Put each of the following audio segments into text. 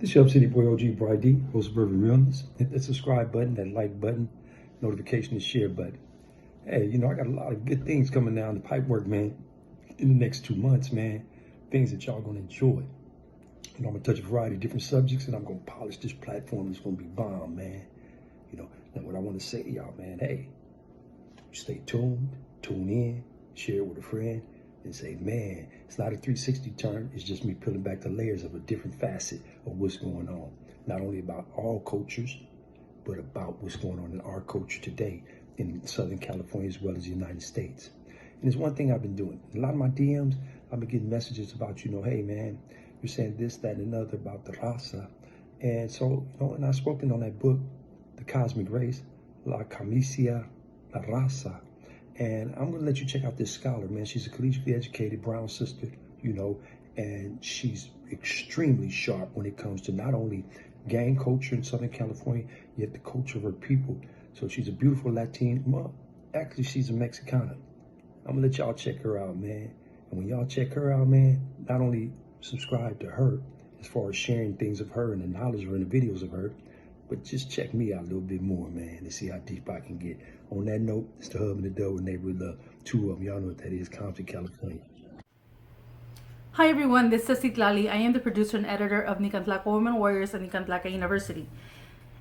This your City Boy OG Bry-dee, host of Urban Realness. Hit that subscribe button, that like button, notification, and share button. Hey, I got a lot of good things coming down the pipework, man, in the next 2 months, man. Things that y'all gonna enjoy. I'm gonna touch a variety of different subjects, and I'm gonna polish this platform. It's gonna be bomb, man. Now what I want to say to y'all, man, hey, stay tuned, tune in, share it with a friend, and say, man, it's not a 360 turn. It's just me peeling back the layers of a different facet of what's going on. Not only about all cultures, but about what's going on in our culture today in Southern California as well as the United States. And there's one thing I've been doing. A lot of my DMs, I've been getting messages about, hey, man, you're saying this, that, and another about the Raza. And so, and I've spoken on that book, The Cosmic Race, La Cosmica, La Raza. And I'm going to let you check out this scholar, man. She's a collegiately educated brown sister, and she's extremely sharp when it comes to not only gang culture in Southern California, yet the culture of her people. So she's a beautiful Latina. Well, actually, she's a Mexicana. I'm going to let y'all check her out, man. And when y'all check her out, man, not only subscribe to her as far as sharing things of her and the knowledge of her and the videos of her, but just check me out a little bit more, man, to see how deep I can get. On that note, it's the hub and the dove with neighborhood love. Two of them, y'all know what that is, Compton, California. Hi everyone, this is Lali. I am the producer and editor of Nicantlaco Women Warriors at Nicantlaco University.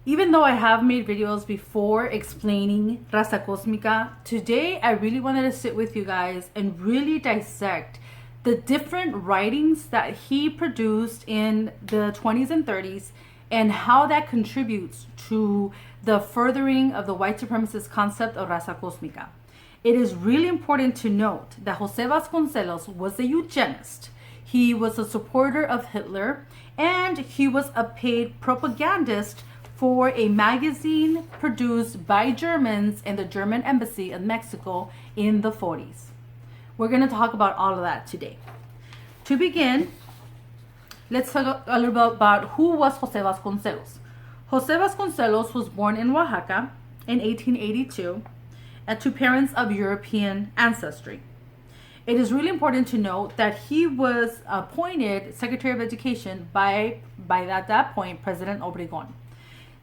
Even though I have made videos before explaining Raza Cosmica, today I really wanted to sit with you guys and really dissect the different writings that he produced in the 20s and 30s and how that contributes to the furthering of the white supremacist concept of Raza Cosmica. It is really important to note that Jose Vasconcelos was a eugenist. He was a supporter of Hitler, and he was a paid propagandist for a magazine produced by Germans in the German embassy in Mexico in the 40s. We're going to talk about all of that today. To begin, let's talk a little bit about who was Jose Vasconcelos. Jose Vasconcelos was born in Oaxaca in 1882 to parents of European ancestry. It is really important to note that he was appointed Secretary of Education by at that point, President Obregón.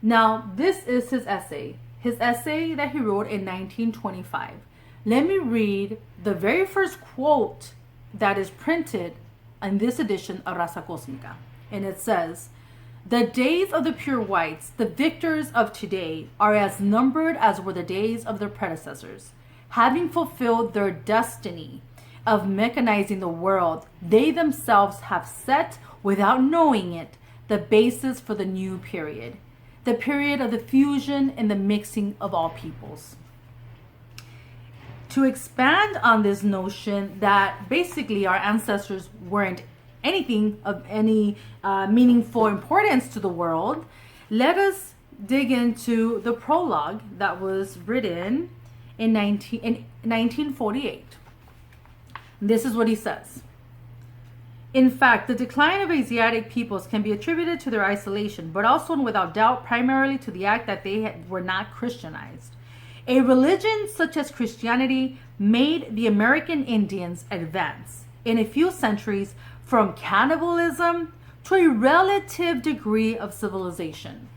Now, this is his essay that he wrote in 1925. Let me read the very first quote that is printed in this edition of Raza Cosmica. And it says, "The days of the pure whites, the victors of today, are as numbered as were the days of their predecessors. Having fulfilled their destiny of mechanizing the world, they themselves have set, without knowing it, the basis for the new period, the period of the fusion and the mixing of all peoples." To expand on this notion that basically our ancestors weren't anything of any meaningful importance to the world, let us dig into the prologue that was written in 1948. This is what he says. "In fact, the decline of Asiatic peoples can be attributed to their isolation, but also and without doubt primarily to the act that they were not Christianized. A religion such as Christianity made the American Indians advance in a few centuries from cannibalism to a relative degree of civilization."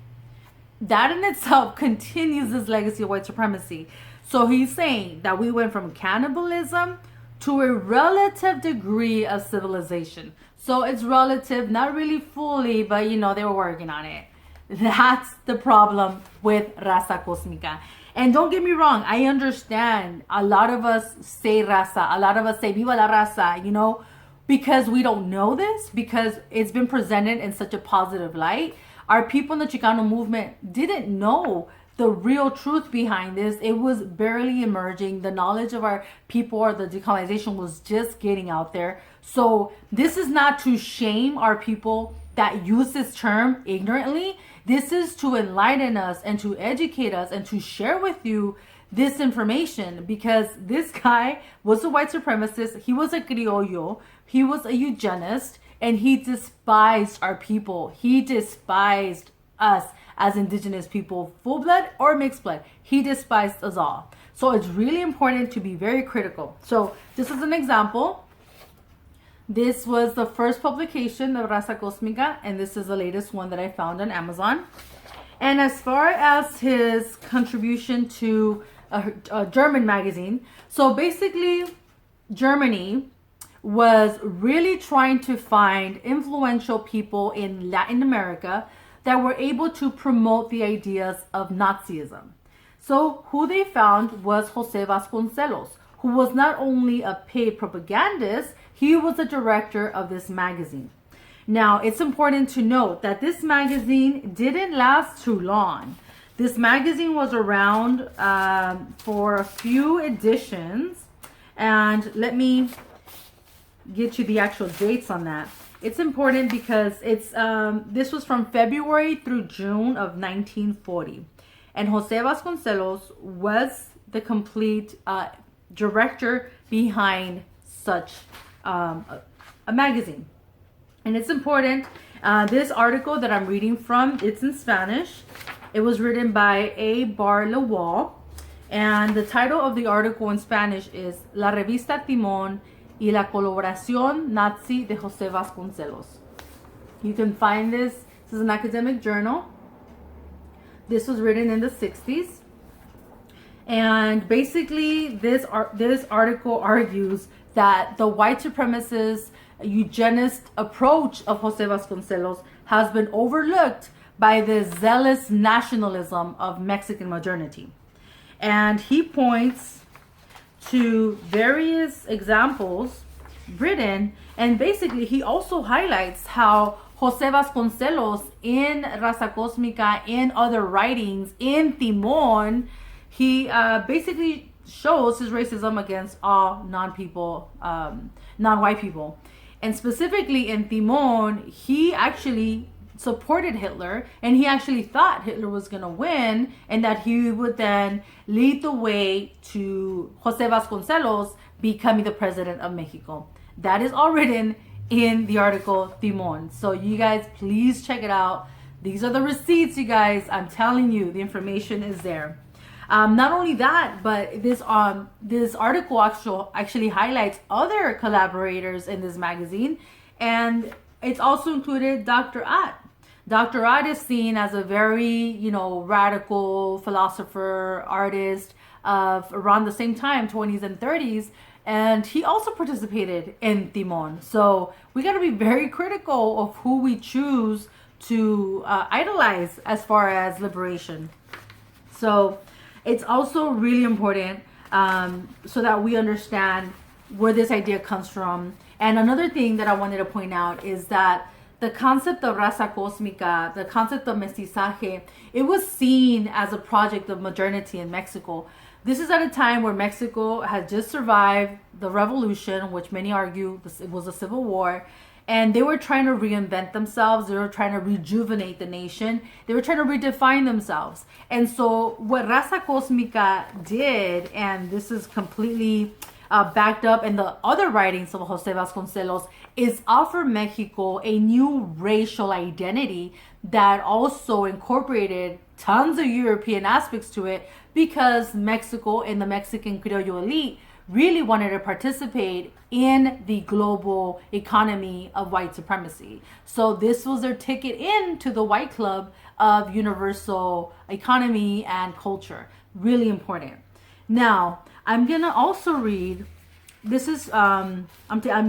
That in itself continues this legacy of white supremacy. So he's saying that we went from cannibalism to a relative degree of civilization. So it's relative, not really fully, but they were working on it. That's the problem with Raza Cosmica. And don't get me wrong, I understand a lot of us say Raza, a lot of us say Viva la Raza, because we don't know this, because it's been presented in such a positive light. Our people in the Chicano movement didn't know the real truth behind this. It was barely emerging. The knowledge of our people or the decolonization was just getting out there. So this is not to shame our people that use this term ignorantly. This is to enlighten us and to educate us and to share with you this information, because this guy was a white supremacist. He was a criollo. He was a eugenist, and he despised our people. He despised us as indigenous people, full blood or mixed blood. He despised us all. So it's really important to be very critical. So just as an example, This was the first publication of Raza Cosmica, and this is the latest one that I found on Amazon. And as far as his contribution to a German magazine, so basically Germany was really trying to find influential people in Latin America that were able to promote the ideas of Nazism. So who they found was Jose Vasconcelos, who was not only a paid propagandist, he was the director of this magazine. Now, it's important to note that this magazine didn't last too long. This magazine was around for a few editions, and let me get you the actual dates on that. It's important because it's this was from February through June of 1940, and Jose Vasconcelos was the complete director behind such a magazine. And it's important. This article that I'm reading from, it's in Spanish. It was written by A. Bar Lawal, and the title of the article in Spanish is La Revista Timón y la Colaboración Nazi de José Vasconcelos. You can find this. This is an academic journal. This was written in the 60s. And basically, this article argues that the white supremacist eugenist approach of Jose Vasconcelos has been overlooked by the zealous nationalism of Mexican modernity. And he points to various examples written, and basically he also highlights how Jose Vasconcelos in Raza Cosmica, in other writings, in Timón, he basically shows his racism against all non-white people. And specifically in Timón, he actually supported Hitler, and he actually thought Hitler was going to win, and that he would then lead the way to Jose Vasconcelos becoming the president of Mexico. That is all written in the article Timón. So you guys, please check it out. These are the receipts, you guys. I'm telling you, the information is there. Not only that, but this article actually highlights other collaborators in this magazine, and it's also included Dr. Att. Dr. Att is seen as a very, radical philosopher, artist of around the same time, 20s and 30s, and he also participated in Timón. So we got to be very critical of who we choose to idolize as far as liberation. So it's also really important so that we understand where this idea comes from. And another thing that I wanted to point out is that the concept of Raza Cosmica, the concept of mestizaje, it was seen as a project of modernity in Mexico. This is at a time where Mexico had just survived the revolution, which many argue it was a civil war, and they were trying to reinvent themselves. They were trying to rejuvenate the nation. They were trying to redefine themselves. And so what Raza Cosmica did, and this is completely backed up in the other writings of Jose Vasconcelos, is offer Mexico a new racial identity that also incorporated tons of European aspects to it, because Mexico and the Mexican Criollo elite really wanted to participate in the global economy of white supremacy. So this was their ticket into the white club of universal economy and culture. Really important. Now, I'm gonna also read, this is, I'm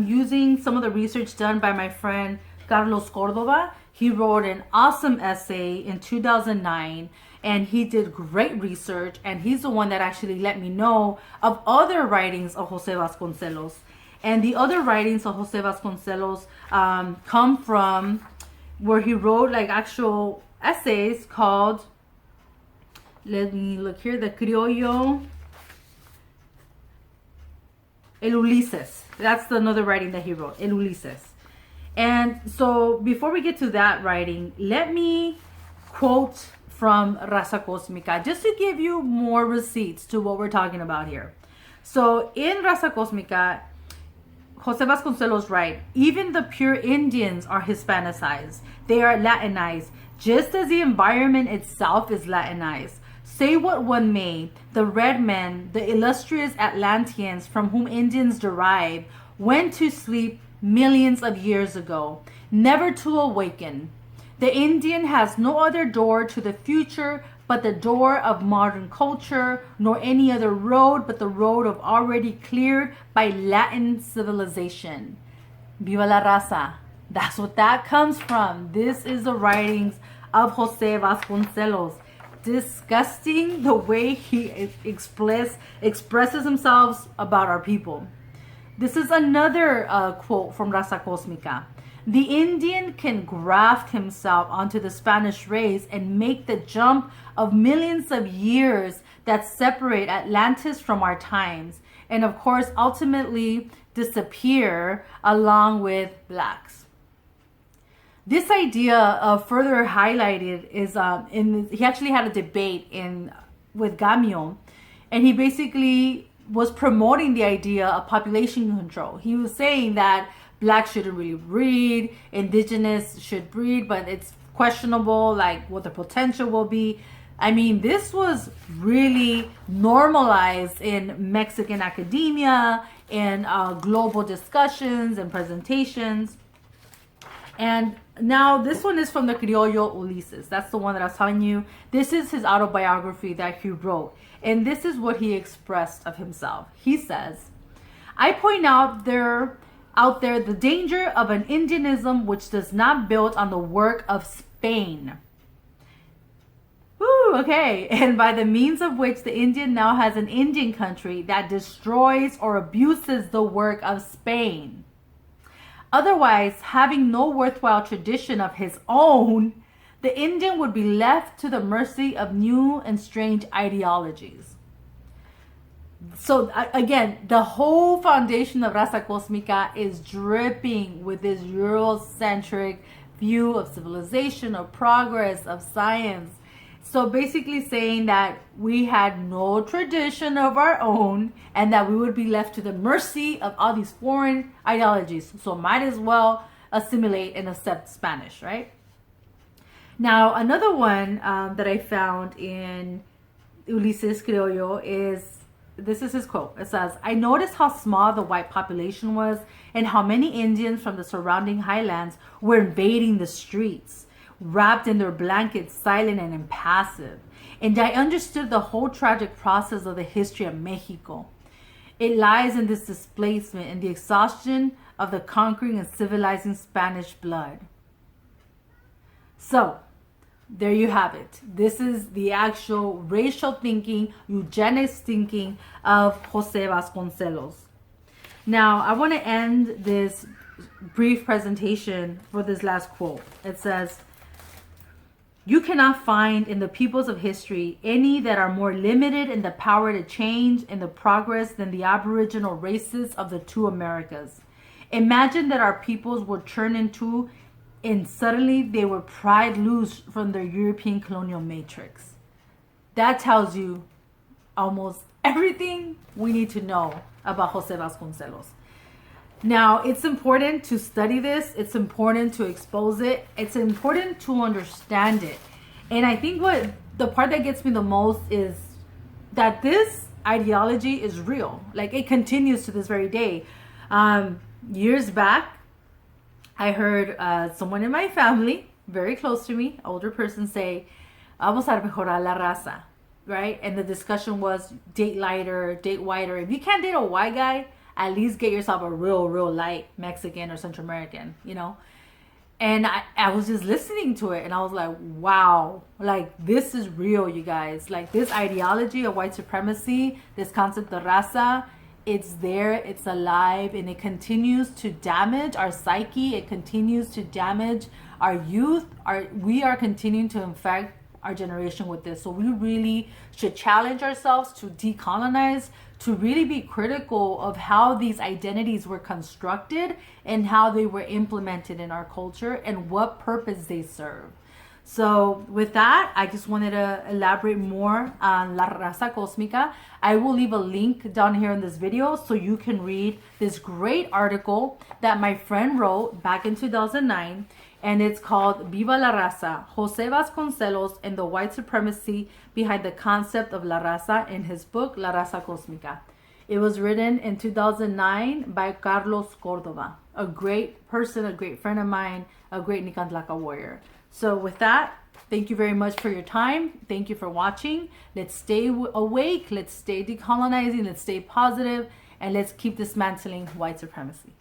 using some of the research done by my friend Carlos Cordova. He wrote an awesome essay in 2009, and he did great research, and he's the one that actually let me know of other writings of Jose Vasconcelos. And the other writings of Jose Vasconcelos come from where he wrote like actual essays called, let me look here, the Criollo, El Ulises. That's another writing that he wrote, El Ulises. And so before we get to that writing, let me quote from Raza Cosmica, just to give you more receipts to what we're talking about here. So in Raza Cosmica, Jose Vasconcelos writes, even the pure Indians are Hispanicized. They are Latinized, just as the environment itself is Latinized. Say what one may, the red men, the illustrious Atlanteans from whom Indians derive, went to sleep millions of years ago, never to awaken. The Indian has no other door to the future but the door of modern culture, nor any other road but the road of already cleared by Latin civilization. Viva la raza. That's what that comes from. This is the writings of Jose Vasconcelos. Disgusting the way he expresses himself about our people. This is another quote from Raza Cosmica. The Indian can graft himself onto the Spanish race and make the jump of millions of years that separate Atlantis from our times, and of course ultimately disappear along with blacks. This idea further highlighted is he actually had a debate with Gamio, and he basically was promoting the idea of population control. He was saying that blacks shouldn't really breed, indigenous should breed, but it's questionable like what the potential will be. I mean, this was really normalized in Mexican academia and global discussions and presentations. And now this one is from the Criollo Ulises. That's the one that I was telling you. This is his autobiography that he wrote. And this is what he expressed of himself. He says, I point out there the danger of an Indianism which does not build on the work of Spain. Woo, okay. And by the means of which the Indian now has an Indian country that destroys or abuses the work of Spain. Otherwise, having no worthwhile tradition of his own, the Indian would be left to the mercy of new and strange ideologies. So again, the whole foundation of Raza Cosmica is dripping with this Eurocentric view of civilization, of progress, of science. So basically saying that we had no tradition of our own and that we would be left to the mercy of all these foreign ideologies. So might as well assimilate and accept Spanish, right? Now, another one that I found in Ulises Criollo is, this is his quote. It says, I noticed how small the white population was and how many Indians from the surrounding highlands were invading the streets, wrapped in their blankets, silent and impassive. And I understood the whole tragic process of the history of Mexico. It lies in this displacement and the exhaustion of the conquering and civilizing Spanish blood. So, there you have it. This is the actual racial thinking, eugenics thinking of Jose Vasconcelos. Now, I want to end this brief presentation with this last quote. It says, you cannot find in the peoples of history any that are more limited in the power to change and the progress than the aboriginal races of the two Americas. Imagine that our peoples were turned into, and suddenly they were pried loose from their European colonial matrix. That tells you almost everything we need to know about Jose Vasconcelos. Now, it's important to study this. It's important to expose it. It's important to understand it. And I think what the part that gets me the most is that this ideology is real. Like, it continues to this very day. Years back, I heard someone in my family, very close to me, older person, say, vamos a mejorar la raza, right? And the discussion was date lighter, date whiter. If you can't date a white guy, at least get yourself a real light Mexican or Central American, you know? And I was just listening to it and I was like, wow, like this is real, you guys. Like this ideology of white supremacy, this concept of raza, it's there, it's alive, and it continues to damage our psyche. It continues to damage our youth. We are continuing to infect our generation with this. So we really should challenge ourselves to decolonize, to really be critical of how these identities were constructed and how they were implemented in our culture and what purpose they serve. So with that, I just wanted to elaborate more on La Raza Cosmica. I will leave a link down here in this video so you can read this great article that my friend wrote back in 2009. And it's called Viva la Raza, Jose Vasconcelos and the White Supremacy Behind the Concept of La Raza in his book, La Raza Cosmica. It was written in 2009 by Carlos Cordova, a great person, a great friend of mine, a great Nicanlaca warrior. So with that, thank you very much for your time. Thank you for watching. Let's stay awake. Let's stay decolonizing. Let's stay positive. And let's keep dismantling white supremacy.